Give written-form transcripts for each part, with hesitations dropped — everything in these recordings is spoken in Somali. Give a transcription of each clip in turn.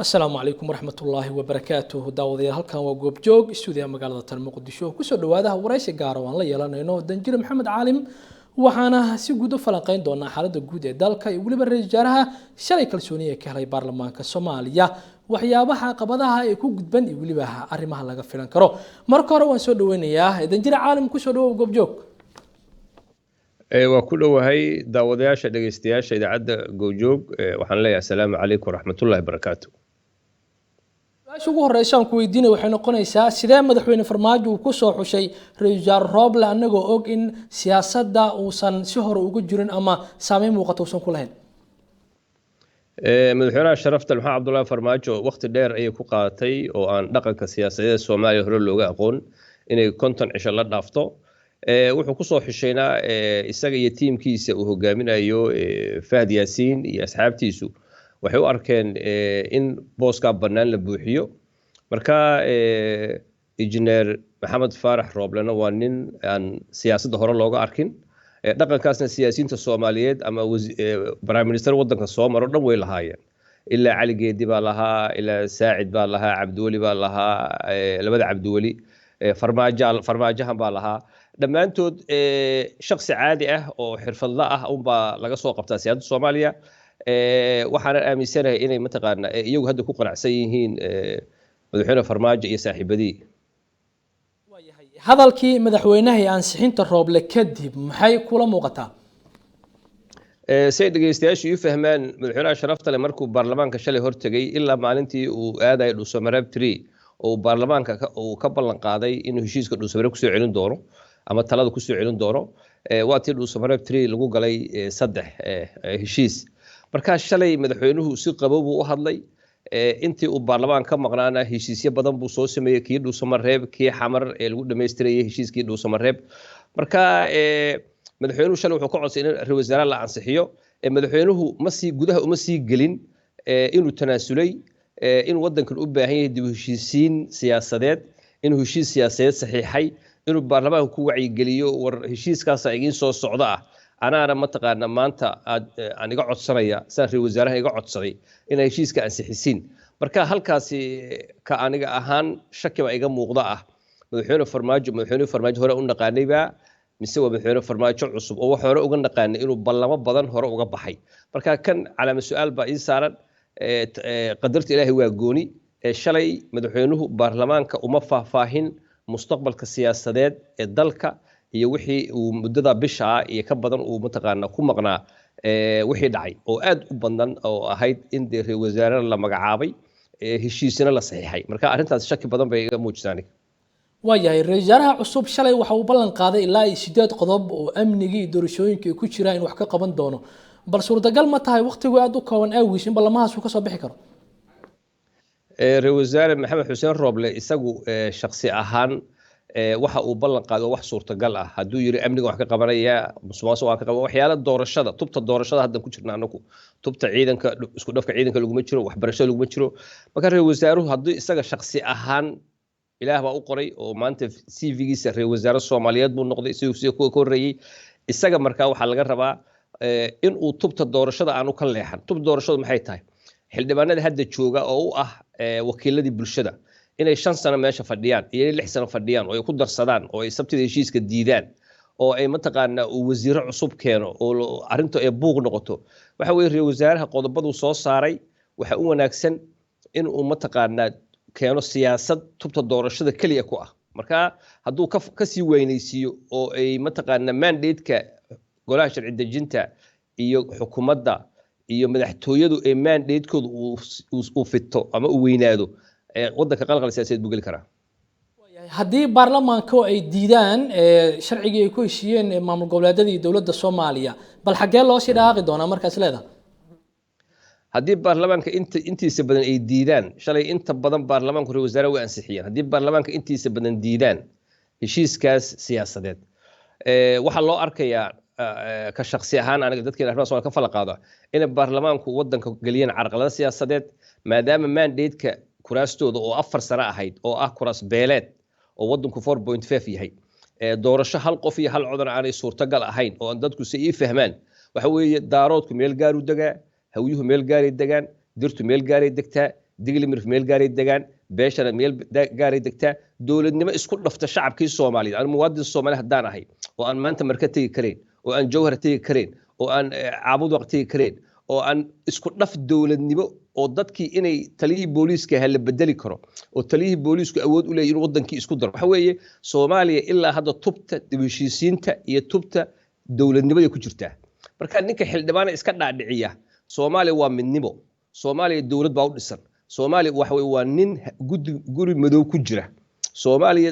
السلام عليكم ورحمة الله وبركاته داودي halkan waa goob joog istuudiga magaalada tan Muqdisho ku soo dhawaada waraysi gaar ah oo la yeelanayno Danjire Maxamed Caalim waxaana si guud u falanqeyn doonaa xaaladda guud ee dalka iyo waliba ra'iisul wasaaraha shalay kalsooni ee ka helay baarlamaanka Soomaaliya waxyaabaha caqabadaha ay ku gudban iyo waliba arrimaha laga filan karo marka hore waan soo dhaweynayaa Danjire Caalim ku soo dhawow goob joog waa ku dhawahay daawadayaasha dhageystayaasha idaacadda Goobjoog waxaan leeyahay assalaamu calaykum waraxmatullaahi wabarakaatuh ugu horeysaan ku weydiinay waxay noqonaysaa sidee madaxweyne Farmaajo uu ku soo xushay ra'iisul wasaare Roble anagoo og in siyaasadda uusan si hore uga jirin ama saameyn muuqato uusan ku lahayn madaxweynaha sharafta Maxamed Cabdullaahi Farmaajo waqti dheer ayay ku qaadatay oo aan dhaqanka siyaasadeed Soomaaliya hore looga aqoon inay konton cisho la dhaafto wuxuu ku soo xushaynaa isaga iyo tiimkiisa uu hogaaminayo Fahad Yaasiin iyo asxaabtiisu waxay u arkeen in booska bannaan la buuxiyo marka injineer Maxamed Faarax Roblena waa nin aan siyaasadda hore looga arkin dhaqankaasna siyaasiyiinta Soomaaliyeed ama prime minister wadanka soo maro dhan way lahaayeen ilaa Cali Geedi baa lahaa ilaa Saacid baa lahaa Cabdiwali baa lahaa labada Cabdiwali farmaajahan baa lahaa dhammaantood shakhsi caadi ah oo xirfadla ah unbaa laga soo qabtaa siyaasadda Soomaaliya waxaan aaminsanahay inay mataqaana iyagu hadda ku qanacsan yihiin madaxweyne Farmaajo iyo saaxiibadii hadalkii madaxweynaha ee ansixinta Roble kadib maxay kula muuqataa say dhageystayaashu u fahmaan madaxweynaha sharafta leh markuu baarlamaanka shalay hortagay ilaa maalintii uu aaday Dhuusamareeb 3 oo baarlamaanka uu ka ballan qaaday inuu heshiiska Dhuusamareeb ku soo celin doono ama talada ku soo celin doono waa tii Dhuusamareeb 3 lagu galay 3 heshiis marka shalay madaxweynuhu si qabow u hadlay intii uu baarlamaan ka maqnaana heshiisyo badan buu soo sameeyay kii Dhuusamareeb kii Xamar ee lagu dhameystirayay heshiiskii Dhuusamareeb marka madaxweynuhu shalay wuxuu ka codsaday in ra'iisul wasaaraha la ansixiyo madaxweynuhu ma sii gudaha uma sii gelin inuu tanaasulay in wadankan u baahan yahay dib u heshiisiin siyaasadeed inuu heshiis siyaasadeed saxiixay inuu baarlamaanka ku wacyigeliyo war heshiiskaas ay soo socda ah anaana mataqaana maanta aan iga codsanaya saan ra'iisul wasaaraha iga codsaday in heshiiska ansixisiin marka halkaasi ka aniga ahaan shaki ba iga muuqda ah madaxweyne Farmaajo hore u naqaanayba mise waa madaxweyne Farmaajo cusub oo wax hore uga naqaanay inuu ballamo badan hore uga baxay marka kan calaamad su'aal ba ii saaran qadarta Ilaahay waa gooni shalay madaxweynuhu baarlamaanka uma faahfaahin mustaqbalka siyaasadeed ee dalka iyo wixii uu muddada bisha iyo ka badan uu mataqaana ku maqnaa wixii dhacay oo aad u badan oo ahayd in ra'iisul wasaare la magacaabay heshiisna la saxiixay marka arrintaas shaki badan bay iga muujisay waayahay ra'iisul wasaaraha cusub shalay waxa uu ballan qaaday ilaa 8 qodob oo amniga iyo doorashooyinka ku jira in wax ka qaban doono bal suurtagal ma tahay waqtigu aad u kooban awgiis in ballamahaas uu ka soo bixi karo ra'iisul wasaare Maxamed Xuseen Roble isagu shakhsi ahaan waxa uu ballan qaaday wax suurtagal ah haduu yiri amniga wax ka qabanaya musuqmaasuqa wax ka qabanaya waxyaalo doorashada tubta doorashada hadda ku jirna anagu tubta ciidanka isku dhafka ciidanka lagu ma jiro waxbarashada lagu ma jiro marka ra'iisul wasaaruhu haduu isaga shakhsi ahaan ilaah baa u qoray oo maanta CV-giisa ra'iisul wasaare Soomaaliyeed buu noqday sidoo ku koreeyay isaga marka waxa laga rabaa in uu tubta doorashada aanu ka leexan tubta doorashadu maxay tahay xildhibaanada hadda jooga oo u ah wakiiladii bulshada inay 5 sano meesha fadhiyaan iyo 6 sano fadhiyaan oo ay ku darsadaan oo ay sabtida heshiiska diidaan oo ay mataqaana uu wasiiro cusub keeno oo arinta ay buuq noqoto waxa weeye ra'iisul wasaaraha qodobadu soo saaray waxa uu wanaagsan in uu mataqaana keeno siyaasad tubta doorashada kaliya ku ah marka haduu ka sii weynaysiyo oo ay mataqaana mandate-ka golaha sharci dejinta iyo xukuumadda iyo madaxtooyadu ay mandate-koodu uu fito ama uu weynaado wadanka qalqal siyaasadeed buu gali karaa haddii baarlamaanka ay diidaan sharciga ay ku heshiiyeen maamul goboleedyada iyo dawladda Soomaaliya bal xagee loo sii dhaaqi doonaa markaas leedahay haddii baarlamaanka intiisa badan ay diidaan shalay inta badan baarlamaanku ra'iisul wasaare way ansixiyeen haddii baarlamaanka intiisa badan diidaan heshiiskaas siyaasadeed waxa loo arkayaa ka shakhsi ahaan aniga dadkeena arrimaha Soomaaliya ka falaqaada in baarlamaanku wadanka galiyeen carqalada siyaasadeed maadaama mandate-ka kuraastooda oo 4 sano ahayd oo ah kuraas beeleed oo wadanku 4.5 yahay doorasho hal qof iyo hal codan aanay suurtagal ahayn oo dadku si ii fahmaan waxa weeye daaroodku meel gaar u dagaa hawyuhu meel gaar ay degaan dirtu meel gaar ay degtaa digli mirif meel gaaray degaan beeshana meel gaaray degtaa dowladnimo isku dhafta shacabkii Soomaaliyeed aan muwaadin Soomaali haddaan ahay oo aan maanta marka tagi kareen oo aan jawhar tagi kareen oo aan caabud waqti kareen oo aan isku dhaf dowladnimo oo dadkii inay taliyii booliiska hal bedeli karo oo taliyii booliisku awood u leeyahay in wadankii isku daro waxa weeye Soomaaliya ilaa hadda tubta dibishiisiinta iyo tubta dowladnimada ku jirta marka ninka xildhibaan iska dhaadhiciya Soomaaliya waa midnimo Soomaaliya dowlad baa u dhisan Soomaaliya waxa weeye waa nin guri madow ku jira Soomaaliya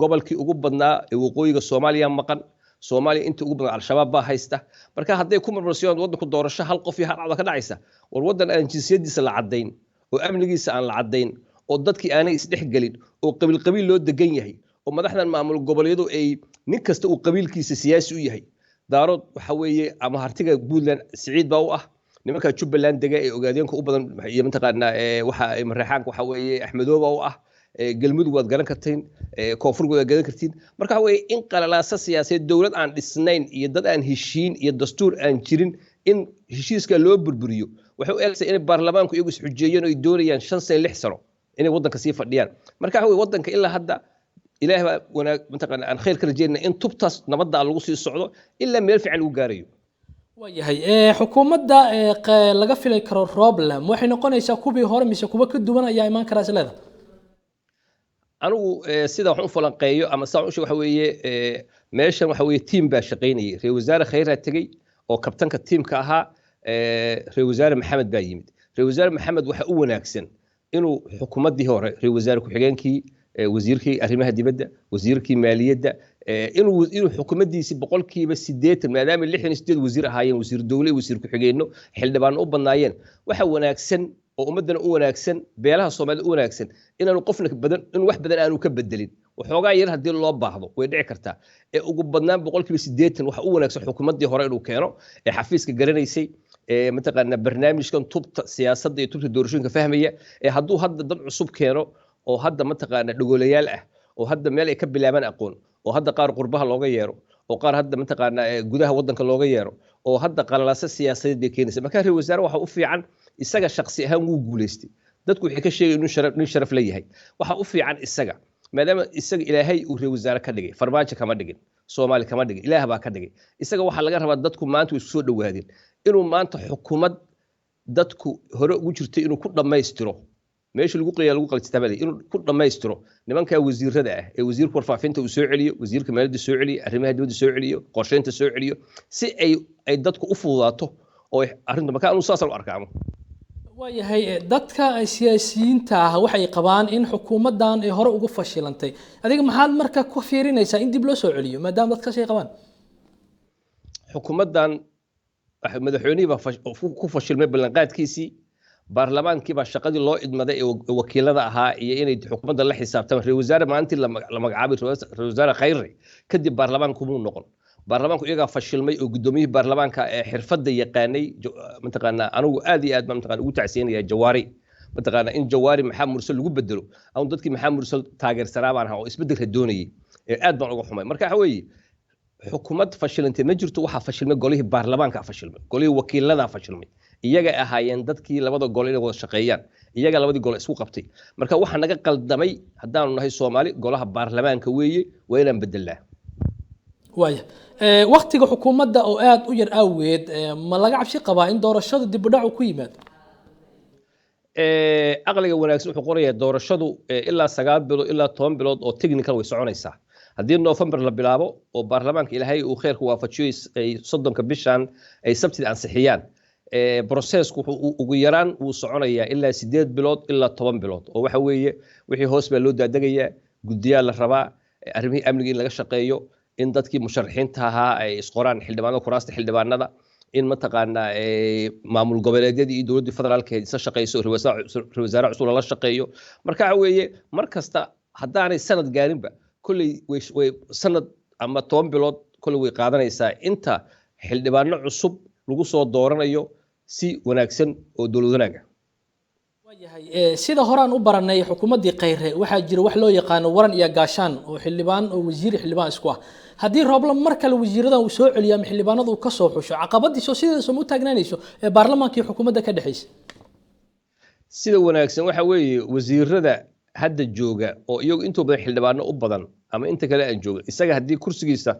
gobolkii ugu badnaa ee waqooyiga Soomaaliya maqan Soomaaliya inta ugu badan al-shabaab baa haysta marka hadday ku marmarsiiyaan wadanku doorasho hal qof iyo hal cod ka dhacaysa war wadan aan jinsiyadiisa la cadeyn oo amnigiisa aan la cadeyn oo dadkii aanay isdhexgelin oo qabiil loo degan yahay oo madaxdan maamul goboleedyadu ay nin kasta uu qabiilkiisa siyaasi u yahay daarood waxa weeye ama hartiga Puntland Siciid baa u ah nimanka Jubbaland dega ee ogaadeenka u badan iyo mataqaana waxa ay mareexaanka waxa weeye Axmedooba u ah galmudug waad garan kartiin koonfur waad garan kartiin marka waxa weeye in qalalaasa siyaasadeed dawlad aan dhisnayn iyo dad aan heshiin iyo dastuur aan jirin in heshiiska loo burburiyo waxa uu eegay in baarlamaanku iyagu isxujeeyeen oo ay doonayaan 5 sano 6 sano inay wadanka sii fadhiyaan marka waxa weeye wadanka ilaa hadda ilaahay baa wanaag mataqaana aan khayr ka rajeynaa in tubtaas nabadda lagu sii socdo ilaa meel fiican uu gaarayo waayahay xukuumadda laga filay karo problem waxay noqonaysaa kubii hore mise kuwa ka duwan ayaa imaan karaa isleeda anigu sida waxaan u falanqeeyo ama saan u sheego waxa weeye meeshan waxa weeye team baa shaqeynayay reer wasaare khayra tagay oo kabtanka teamka ahaa reer wasaare maxamed baa yimid reer wasaare maxamed waxa u wanaagsan inuu xukuumaddii hore reer wasaare ku-xigeenkii wasiirkii arrimaha dibadda wasiirkii maaliyadda inuu xukuumaddiisi boqolkiiba 80 maadaama 68 wasiir ahaayeen wasiir dawle wasiir ku-xigeenno xildhibaan u badnaayeen waxa wanaagsan oo ummadana u wanaagsan beelaha Soomaaliyeed u wanaagsan inaanu qofna badan in wax badan aanu ka bedelin waxoogaa yar hadii loo baahdo way dhici kartaa ee ugu badnaan boqolkiiba 80 waxa u wanaagsan xukuumaddii hore inuu keeno ee xafiiska garanaysay ee mataqaana barnaamijkan tubta siyaasadda iyo tubta doorashooyinka fahmaya ee hadduu hadda dad cusub keeno oo hadda mataqaana dhagolayaal ah oo hadda meel ay ka bilaabaan aqoon oo hadda qaar qurbaha looga yeero oo qaar hadda mataqaana gudaha wadanka looga yeero oo hadda qalalaasa siyaasadeed bay keenaysa marka reer wasaare waxa u fiican isaga shakhsi ahaan wuu guuleystay dadku waxay ka sheegay inuu sharaf leeyahay waxa u fiican isaga maadaama isaga ilaahay uu reer wasaare ka dhigay farmaajo kama dhigin Soomaali kama dhigin ilaah baa ka dhigay isaga waxa laga rabaa dadku maanta way soo dhawaadeen inuu maanta xukuumad dadku hore ugu jirtay inuu ku dhameystiro meesha lagu qiyaa lagu qaltitabay inuu ku dhameystiro nimanka wasiirada ah ee wasiirka warfaafinta uu soo celiyo wasiirka maaliyadda soo celiyo arrimaha dibadda soo celiyo qorsheynta soo celiyo si ay dadku u fududaato oo arrinta marka uu saas u arkaamo waayahay dadka siyaasiyiinta ah waxay qabaan in xukuumaddan ay hore ugu fashilantay adiga maxaad marka ku fiirinaysaa in dib loo soo celiyo maadaama dadka shay qabaan xukuumaddan madaxweynaha baa ku fashilmay ballanqaadkiisii baarlamaankii baa shaqadii loo idmaday ee wakiilada ahaa iyo inay xukuumadda la xisaabtamaan reer wasaare maalintii la magacaabay reer wasaare khayre kadib baarlamaanku muu noqon baarlamaanku iyaga fashilmay oo gudoomiyihii baarlamaanka ee xirfadda yaqaanay mataqaana anigu aad iyo aad baan mataqaana ugu tacsiinaya Jawaari mataqaana in Jawaari maxaa mursal lagu bedelo aan dadkii maxaa mursal taageersanaa baan ahaa oo isbedelka doonayay aad baan uga xumay marka waxa weeye xukuumad fashilantay ma jirto waxa fashilmay golihii baarlamaanka fashilmay golihii wakiilada fashilmay iyaga ahaayeen dadkii labada gol inay wada shaqeeyaan iyaga labadii gol isku qabtay marka waxa naga qaldamay haddaanu nahay Soomaali golaha baarlamaanka weeye waa inaan bedelnaa waaya waqtiga xukuumadda oo aad u yar awgeed ma laga cabsi qabaa in doorashadu dib u dhac ku yimaado aqliga wanaagsan wuxuu qorayaa doorashadu ilaa 9 bilood ilaa 10 bilood oo technical way soconaysaa haddii November la bilaabo oo baarlamaanka ilaahay uu khayrku waafajiyo ay 30 bishan ay sabtida ansixiyaan processku ugu yaraan uu soconayaa ilaa 8 bilood ilaa 10 bilood oo waxa weeye wixii hoos baa loo daadagayaa guddiyaal la rabaa arrimihii amniga in laga shaqeeyo in dadkii musharaxiinta ahaa ay isqoraan xildhibaanada kuraasta xildhibaanada in mataqaana maamul goboleedyadii iyo dowladda federaalka ay shaqeyso wasaare cusub la shaqeeyo marka waxa weeye mar kasta haddaanay sanad gaarinba kulli way sanad ama 10 bilood kulli way qaadanaysaa inta xildhibaano cusub lagu soo dooranayo si wanaagsan oo dowlad wanaaga waayahay sida horaan u baranay xukuumaddii Khayre waxaa jira wax loo yaqaan waran iyo gaashaan oo xildhibaan oo wasiir xildhibaan isku ah haddii roobla mar kale wasiiradan uu soo celiyo ama xildhibaanadu ka soo xusho caqabadiisu sidaas u taagnaanayso ee baarlamaankii xukuumadda ka dhaxaysa sida wanaagsan waxa weeye wasiirada hadda jooga oo iyagu inta badan xildhibaano u badan ama inta kale aan jooga isaga haddii kursigiisa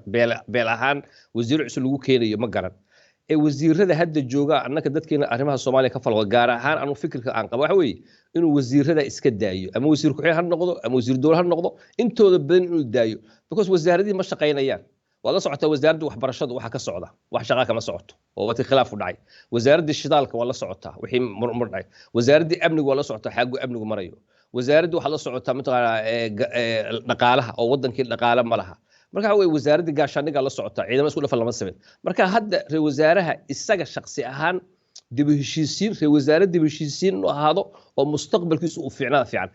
beel ahaan wasiir cusub lagu keenayo ma garan ee wasiirada hadda jooga annaka dadkeena arrimaha Soomaaliya ka falqo gaar ahaan anu fikirka aan qabo waxa weeye inuu wasiirada iska daayo ama wasiir ku xigeen ha noqdo ama wasiir dowlad ha noqdo intooda badan inuu daayo because wasaaradii ma shaqaynayaan wala socota wasaaradda waxbarashada waxa ka socda wax shaqo kama socoto oo wati khilaaf u dhacay wasaaradda shidaalka wala socota wixii murmur dhacay wasaaradda amniga wala socota xaqu amnigu marayo wasaaradda waxa la socota mataqaana dhaqaalaha oo wadankii dhaqaale ma laha marka way wasaaradda gaashaaniga la socota ciidamada isku dhafan lama sameyn marka hadda reer wasaaraha isaga shakhsi ahaan dib u heshiisiin reer wasaaradda dib u heshiisiin u ahaado oo mustaqbalkiisu u fiican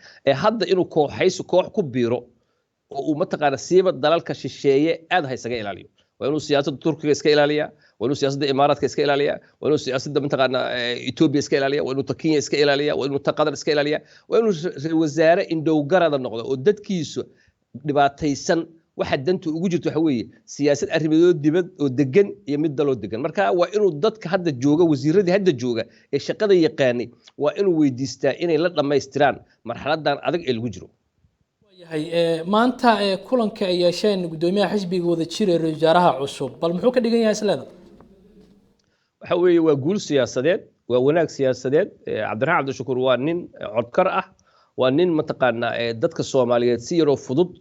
hadda inuu koox ku biiro oo uu mataqaana siiba dalalka shisheeye aad haysaga ilaaliyo waa inuu siyaasadda Turkiga iska ilaaliya waa inuu siyaasadda Imaaraadka iska ilaaliya waa inuu siyaasadda mataqaana Ethiopia iska ilaaliya waa inuu Kenya iska ilaaliya waa inuu Qatar iska ilaaliya waa inuu wasaare indhow garada noqdo oo dadkiisu dhibaataysan waxa danta ugu jirto waxa weeye siyaasad arrimadood dibad oo degan iyo mid daloo degan marka waa inuu dadka hadda jooga wasiiradii hadda jooga ee shaqada yaqaanay waa inuu weydiistaa inay la dhameystiraan marxaladan adag ee lagu jiro maanta kulanka ay yeesheen gudoomiyaha xisbiga wada jiray ra'iisul wasaaraha cusub bal muxuu ka dhigan yahay isleeda waxa weeye waa guul siyaasadeed waa wanaag siyaasadeed Cabdiraxmaan Cabdishakuur waa nin codkar ah waa nin mataqaana dadka Soomaaliyeed si yar oo fudud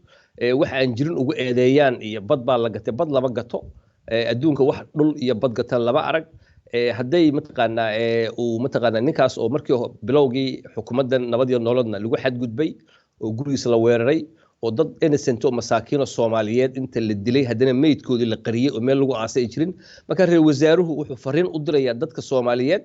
waxa aan jirin ugu eedeeyaan iyo bad baa la gatay bad laba gato adduunka wax dhul iyo bad gatan laba arag haday mataqaana ninkaas oo markii bilowgii xukuumaddan nabad iyo nolodna lagu xadgudbay oo gurigiisa la weeraray oo dad innocent oo masaakiin oo Soomaaliyeed inta la dilay hadana meydkoodii la qariyay oo meel lagu aasay jirin marka reer wasaaruhu wuxuu fariin u dirayaa dadka Soomaaliyeed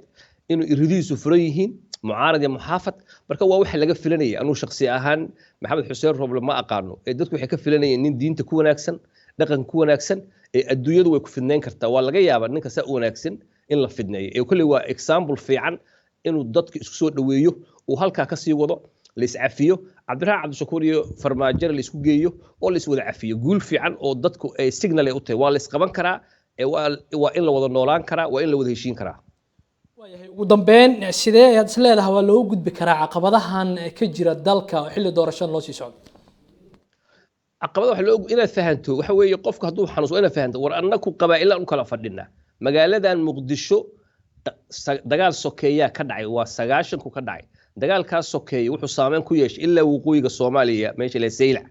inuu iridiisu furan yihiin mucaarad iyo muxaafad marka waa wax laga filanayay anuu shakhsi ahaan Maxamed Xuseen Roble ma aqaano dadku waxay ka filanayeen nin diinta ku wanaagsan dhaqan ku wanaagsan adduunyadu way ku fidnayn kartaa waa laga yaabaa ninka saa u wanaagsan in la fidneeyo kulli waa example fiican inuu dadka isku soo dhaweeyo oo halka ka sii wado la iscafiyo Cabdiraxmaan Cabdishakuur iyo farmaajo la isku geeyo oo la is wada cafiyo guul fiican oo dadku ay signal ay u tahay waa la isqaban karaa waa in la wada noolaan karaa waa in la wada heshiin karaa ugu dambeyn sidee aad isleedahay waa loo gudbi karaa caqabadahan ka jira dalka xilli doorashada loo sii socdo caqabada waxa loo inaad fahanto waxa weeye qofku hadduu xanuuso inaad fahanto war annaku qabaa'il aan u kala fadhina magaaladan Muqdisho dagaal sokeeya ka dhacay waa 90 ku ka dhacay dagaalkaas sokeeya wuxuu saameyn ku yeeshay ilaa waqooyiga Soomaaliya meesha la Saylac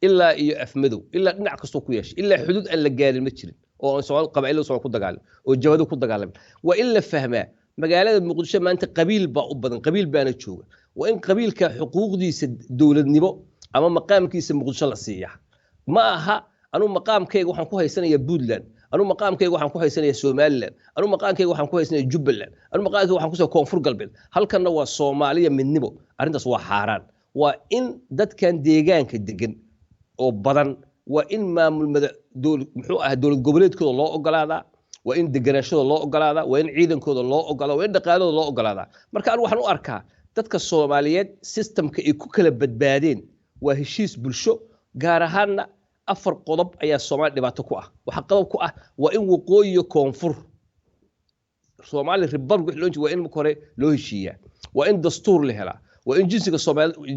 ilaa iyo Afmadow ilaa dhinac kasto ku yeeshay ilaa xuduud aan la gaarin ma jirin oo Soomaali qabaa'ilada Soomaali ku dagaalamay oo jabhado ku dagaalamay waa in la fahmaa magaalada Muqdisho maanta qabiil baa u badan qabiil baana jooga waa in qabiilka xuquuqdiisa dawladnimo ama maqaamkiisa Muqdisho la siiya ma aha anu maqaamkayga waxaan ku haysanayaa Puntland anu maqaamkayga waxaan ku haysanayaa Somaliland anu maqaamkayga waxaan ku haysanayaa Jubbaland anu maqaamkayga waxaan ku soo Koonfur Galbeed halkana waa Soomaaliya midnimo arintaas waa xaaraan waa in dadkan deegaanka degan oo badan waa in maamul dowlad goboleedkooda loo ogolaadaa waa in deganashada loo ogolaadaa waa in ciidankooda loo ogolaadaa waa in dhaqaalada loo ogolaadaa marka anu waxaan u arkaa dadka Soomaaliyeed systemka ay ku kala badbaadeen waa heshiis bulsho gaar ahaanna afar qodob ayaa Soomaali dhibaato ku ah waxa qodob ku ah waa in waqooyi iyo koonfur Soomaali Republic waa in marka hore loo heshiiyaa waa in dastuur la helaa waa in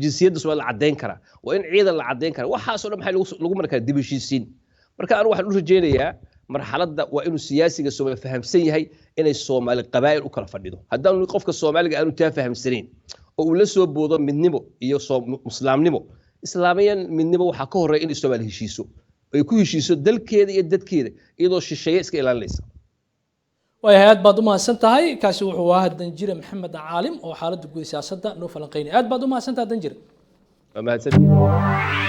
jinsiyadda Soomaali la cadeyn kara waa in ciidan la cadeyn kara waxaas oo dhan maxay lagu markaa dib u heshiisiin marka anu waxaan u rajeynayaa marxaladda waa inuu siyaasiga Soomaali fahamsan yahay inay Soomaali qabaa'il u kala fadhido haddaan qofka Soomaaliga aanu taa fahamsanayn oo uu la soo boodo midnimo iyo islaamnimo islaamiyan midnimo waxa ka horeeya in Soomaali heshiiso ay ku heshiiso dalkeeda iyo dadkeeda iyadoo shisheeye iska ilaalinaysa way aad baad u mahadsan tahay kaasi wuxuu ahaa Danjire Maxamed Caalim oo xaaladda guud siyaasadda noo falanqeynay aad baad u mahadsan tahay Danjire mahadsan